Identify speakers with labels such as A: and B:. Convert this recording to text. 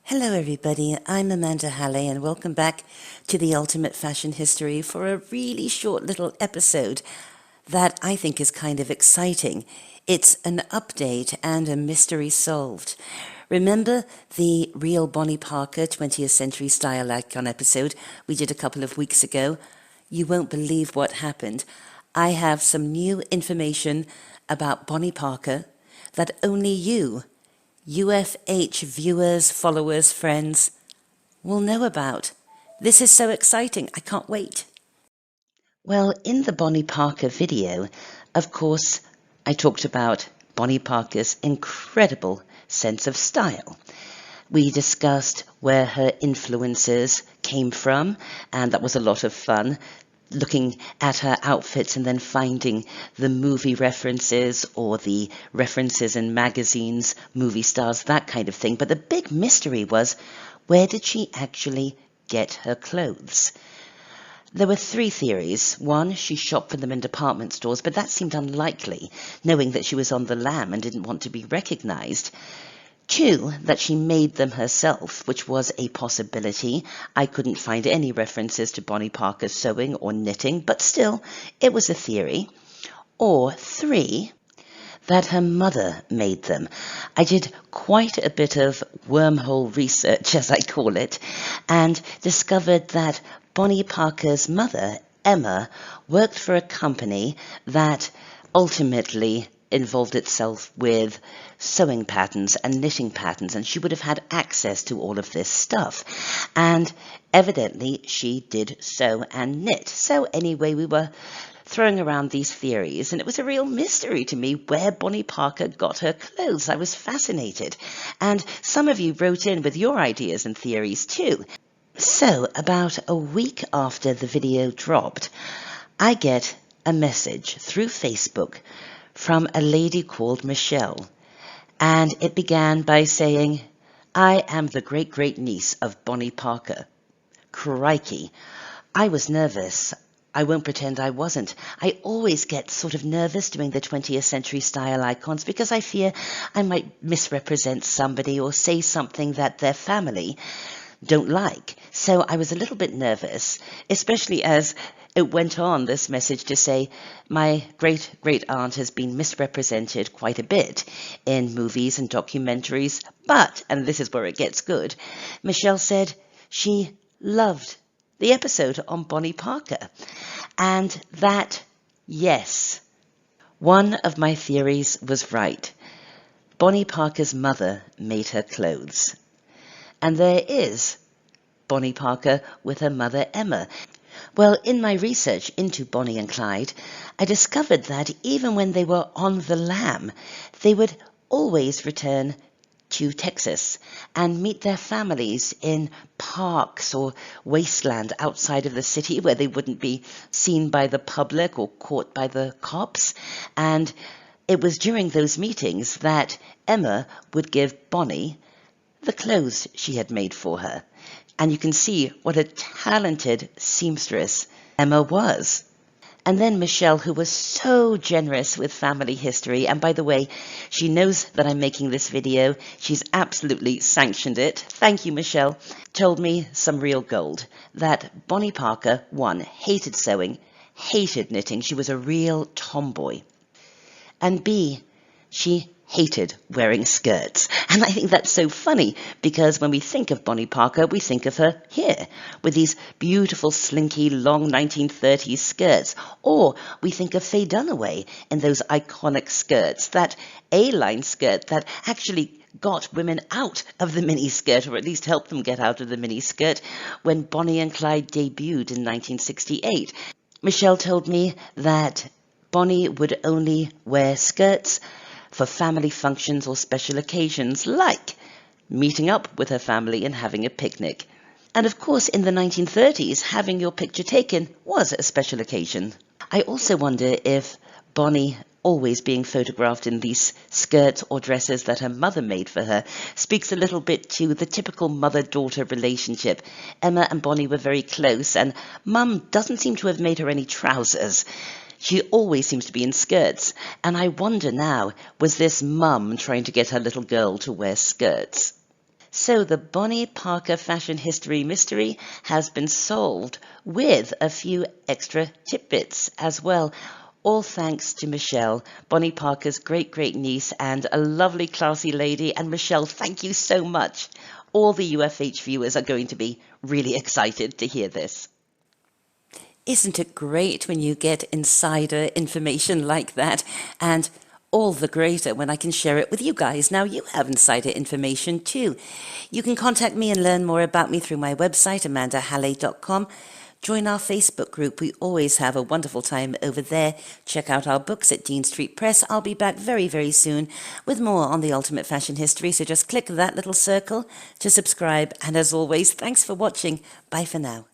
A: Hello everybody, I'm Amanda Halley and welcome back to the Ultimate Fashion History for a really short little episode that I think is kind of exciting. It's an update and a mystery solved. Remember the real Bonnie Parker 20th Century Style Icon episode we did a couple of weeks ago? You won't believe what happened. I have some new information about Bonnie Parker that only you, UFH viewers, followers, friends, will know about. This is so exciting. I can't wait. Well, in the Bonnie Parker video, of course, I talked about Bonnie Parker's incredible sense of style. We discussed where her influences came from, and that was a lot of fun, looking at her outfits and then finding the movie references or the references in magazines, movie stars, that kind of thing. But the big mystery was, where did she actually get her clothes? There were three theories. One, she shopped for them in department stores, but that seemed unlikely, knowing that she was on the lam and didn't want to be recognized. Two, that she made them herself, which was a possibility. I couldn't find any references to Bonnie Parker sewing or knitting, but still, it was a theory. Or three, that her mother made them. I did quite a bit of wormhole research, as I call it, and discovered that Bonnie Parker's mother, Emma, worked for a company that ultimately involved itself with sewing patterns and knitting patterns, and she would have had access to all of this stuff. And evidently she did sew and knit. So anyway, we were throwing around these theories, and it was a real mystery to me where Bonnie Parker got her clothes. I was fascinated. And some of you wrote in with your ideas and theories too. So about a week after the video dropped, I get a message through Facebook from a lady called Michelle, and it began by saying, "I am the great-great-niece of Bonnie Parker." Crikey, I was nervous. I won't pretend I wasn't. I always get sort of nervous doing the 20th century style icons because I fear I might misrepresent somebody or say something that their family don't like. So I was a little bit nervous, especially as it went on, this message, to say my great-great-aunt has been misrepresented quite a bit in movies and documentaries. But, and this is where it gets good, Michelle said she loved the episode on Bonnie Parker. And that, yes, one of my theories was right. Bonnie Parker's mother made her clothes. And there is Bonnie Parker with her mother Emma. Well, in my research into Bonnie and Clyde, I discovered that even when they were on the lam, they would always return to Texas and meet their families in parks or wasteland outside of the city where they wouldn't be seen by the public or caught by the cops. And it was during those meetings that Emma would give Bonnie the clothes she had made for her. And you can see what a talented seamstress Emma was. And then Michelle, who was so generous with family history, and by the way, she knows that I'm making this video. She's absolutely sanctioned it. Thank you, Michelle. Told me some real gold. That Bonnie Parker, one, hated sewing, hated knitting. She was a real tomboy. And B, she hated wearing skirts. And I think that's so funny because when we think of Bonnie Parker, we think of her here with these beautiful, slinky, long 1930s skirts. Or we think of Faye Dunaway in those iconic skirts, that A-line skirt that actually got women out of the miniskirt, or at least helped them get out of the miniskirt, when Bonnie and Clyde debuted in 1968. Michelle told me that Bonnie would only wear skirts for family functions or special occasions, like meeting up with her family and having a picnic. And of course, in the 1930s, having your picture taken was a special occasion. I also wonder if Bonnie always being photographed in these skirts or dresses that her mother made for her speaks a little bit to the typical mother-daughter relationship. Emma and Bonnie were very close, and Mum doesn't seem to have made her any trousers. She always seems to be in skirts, and I wonder now, was this Mum trying to get her little girl to wear skirts? So the Bonnie Parker fashion history mystery has been solved with a few extra tidbits as well. All thanks to Michelle, Bonnie Parker's great niece and a lovely classy lady. And Michelle, thank you so much. All the UFH viewers are going to be really excited to hear this. Isn't it great when you get insider information like that? And all the greater when I can share it with you guys. Now you have insider information too. You can contact me and learn more about me through my website, amandahalley.com. Join our Facebook group. We always have a wonderful time over there. Check out our books at Dean Street Press. I'll be back very soon with more on the Ultimate Fashion History. So just click that little circle to subscribe. And as always, thanks for watching. Bye for now.